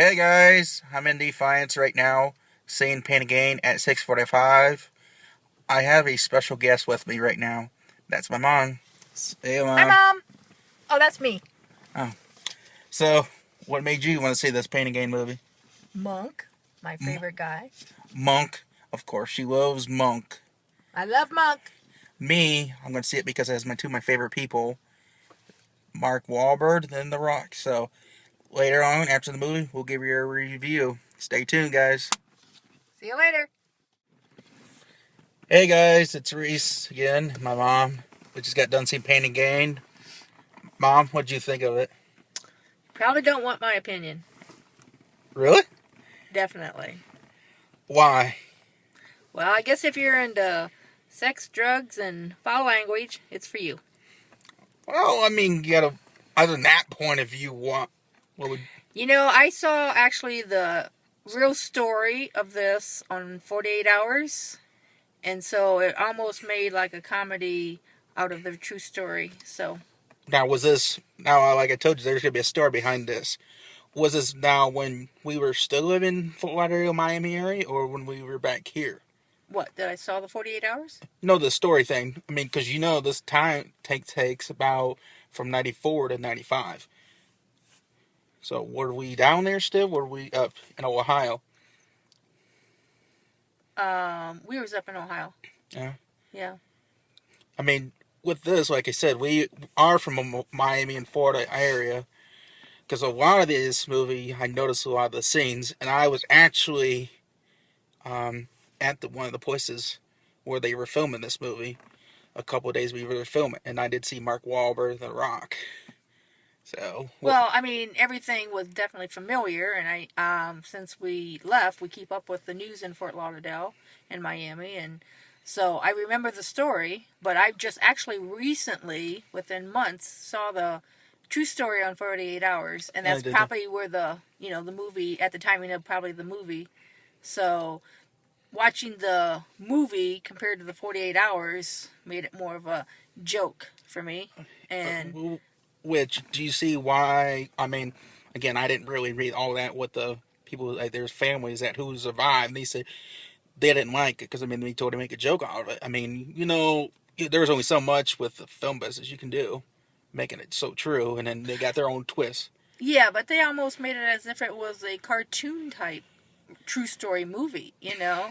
Hey guys, I'm in Defiance right now, seeing Pain Again at 6:45. I have a special guest with me right now. That's my mom. Hey Hi, mom. Mom. Oh, that's me. Oh, so what made you want to see this Pain Again movie? Monk, my favorite guy. Monk, of course. She loves Monk. I love Monk. Me, I'm going to see it because it has two of my favorite people, Mark Wahlberg and The Rock. So later on, after the movie, we'll give you a review. Stay tuned, guys. See you later. Hey guys, it's Reese again, my mom. We just got done seeing Pain and Gain. Mom, what'd you think of it? Probably don't want my opinion. Really? Definitely. Why? Well, I guess if you're into sex, drugs, and foul language, it's for you. Well, I mean, you gotta, other than that point of view, what would... You know, I saw actually the real story of this on 48 Hours. And so it almost made like a comedy out of the true story. So... Now, was this, now, like I told you, there's gonna be a story behind this. Was this now when we were still living in Fort Lauderdale, Miami area, or when we were back here? What, did I saw the 48 Hours? No, the story thing. I mean, because you know this time takes about from 94 to 95. So, were we down there still? Were we up in Ohio? We was up in Ohio. Yeah. Yeah. I mean, with this, like I said, we are from a Miami and Florida area. Because a lot of this movie, I noticed a lot of the scenes, and I was actually at one of the places where they were filming this movie a couple of days we were filming, and I did see Mark Wahlberg, The Rock. So well, I mean, everything was definitely familiar, and since we left, we keep up with the news in Fort Lauderdale and Miami, and so I remember the story. But I've just actually recently, within months, saw the true story on 48 Hours, and that's probably where the movie at the timing of probably the movie. So watching the movie compared to the 48 Hours made it more of a joke for me, and. Which, do you see why? I mean, again, I didn't really read all that with the people, like, there's families that who survived, and they said they didn't like it because, I mean, they told to make a joke out of it. I mean, you know, there's only so much with the film business you can do, making it so true, and then they got their own twist. Yeah, but they almost made it as if it was a cartoon type true story movie, you know?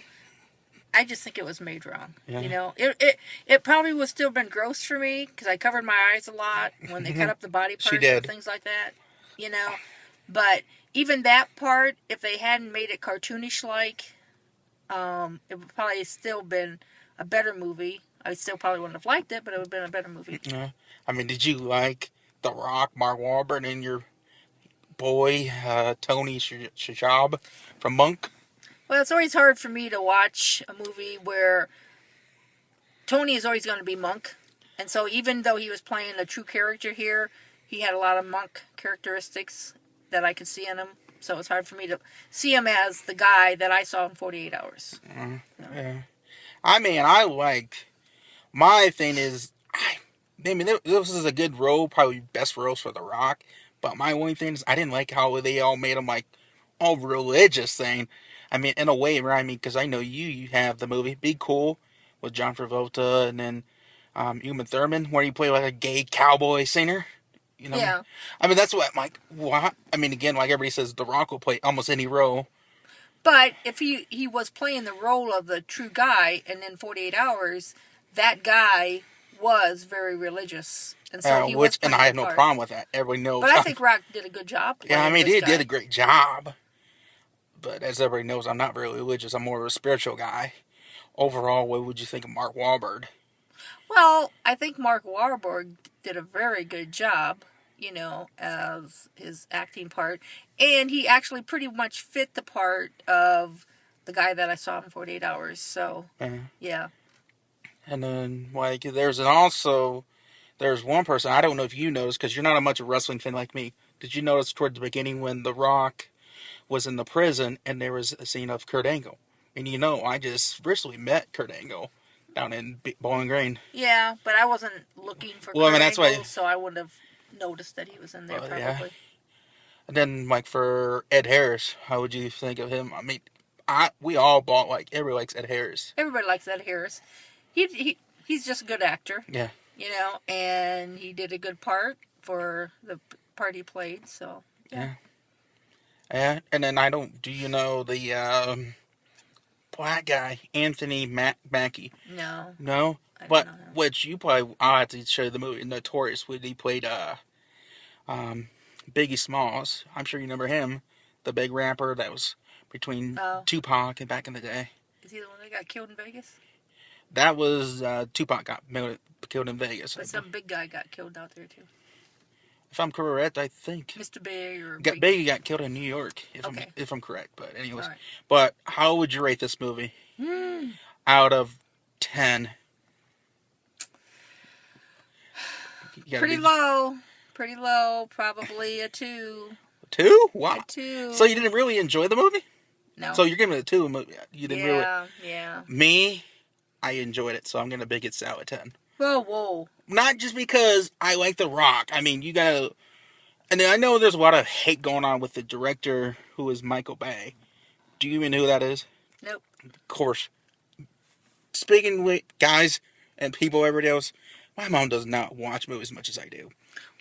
I just think it was made wrong. Yeah. You know, it probably would still been gross for me because I covered my eyes a lot when they cut up the body parts and things like that. You know, but even that part, if they hadn't made it cartoonish like, it would probably still been a better movie. I still probably wouldn't have liked it, but it would have been a better movie. Yeah. I mean, did you like The Rock, Mark Wahlberg, and your boy Tony Shalhoub from Monk? Well, it's always hard for me to watch a movie where Tony is always going to be Monk. And so even though he was playing a true character here, he had a lot of Monk characteristics that I could see in him. So it's hard for me to see him as the guy that I saw in 48 Hours. Yeah. I mean, my thing is, I mean, this is a good role, probably best roles for The Rock. But my only thing is, I didn't like how they all made him like all religious thing. I mean, in a way, right? I mean, because I know you have the movie Be Cool with John Travolta and then Uma Thurman, where you play like a gay cowboy singer. You know? Yeah. I mean, that's what, like, what? I mean, again, like everybody says, The Rock will play almost any role. But if he was playing the role of the true guy, and in 48 Hours, that guy was very religious. And so and I have no problem with that. Everybody knows. But I think Rock did a good job. Yeah, I mean, he did a great job. But as everybody knows, I'm not very religious. I'm more of a spiritual guy. Overall, what would you think of Mark Wahlberg? Well, I think Mark Wahlberg did a very good job, you know, as his acting part. And he actually pretty much fit the part of the guy that I saw in 48 Hours. So, yeah. And then, like, there's one person, I don't know if you noticed, because you're not a much of a wrestling fan like me. Did you notice toward the beginning when The Rock was in the prison and there was a scene of Kurt Angle? And you know, I just recently met Kurt Angle down in Bowling Green. Yeah, but I wasn't looking for Kurt Angle, so I wouldn't have noticed that he was in there probably. Yeah. And then, like, for Ed Harris, how would you think of him? I mean, we all bought, like, everybody likes Ed Harris. Everybody likes Ed Harris. He's just a good actor. Yeah. You know, and he did a good part for the part he played, so, yeah. Yeah. And then do you know the black guy, Anthony Mackie? No. No? I don't know him. Which you probably, I'll have to show you the movie, Notorious, when he played, Biggie Smalls. I'm sure you remember him, the big rapper that was between Tupac and back in the day. Is he the one that got killed in Vegas? That was Tupac got killed in Vegas. But some big guy got killed out there too. If I'm correct, I think Mr. Big or Biggie got killed in New York. If I'm correct, but anyways. Right. But how would you rate this movie out of 10? Pretty low. Pretty low. Probably a 2. 2? Wow. A 2. So you didn't really enjoy the movie? No. So you're giving it a 2. You didn't really. Yeah. Me, I enjoyed it, so I'm gonna big it out at 10. Whoa. Not just because I like The Rock. I mean, you gotta. And I know there's a lot of hate going on with the director, who is Michael Bay. Do you even know who that is? Nope. Of course. Speaking with guys and people, everybody else, my mom does not watch movies as much as I do.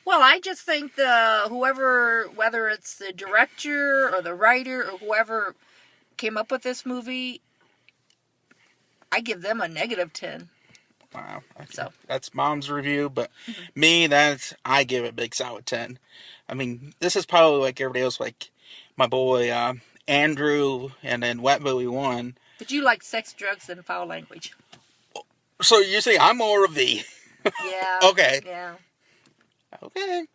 Well, I just think whoever, whether it's the director or the writer or whoever came up with this movie, I give them a negative 10. Wow. So that's Mom's review, but me, I give it a big solid 10. I mean, this is probably like everybody else, like my boy Andrew, and then Wet Bowie 1. But you like sex, drugs, and foul language. So you say I'm more of the... Yeah. Okay. Yeah. Okay.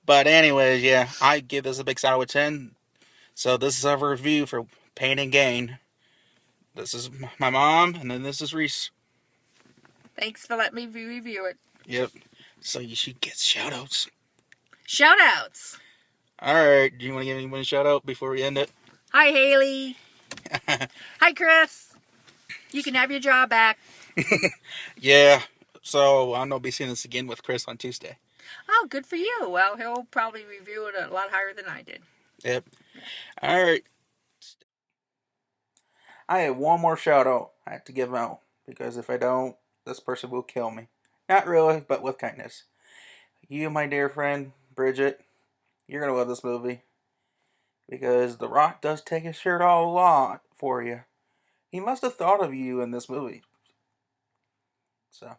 But anyways, yeah, I give this a big solid 10. So this is our review for Pain and Gain. This is my mom, and then this is Reese. Thanks for letting me review it. Yep. So you should get shout-outs. Shout-outs. Alright, do you want to give anyone a shout-out before we end it? Hi, Haley. Hi, Chris. You can have your job back. Yeah. So I'm going to be seeing this again with Chris on Tuesday. Oh, good for you. Well, he'll probably review it a lot higher than I did. Yep. Alright. I have one more shout-out I have to give out. Because if I don't, this person will kill me. Not really, but with kindness. You, my dear friend, Bridget, you're going to love this movie. Because The Rock does take his shirt off a lot for you. He must have thought of you in this movie. So...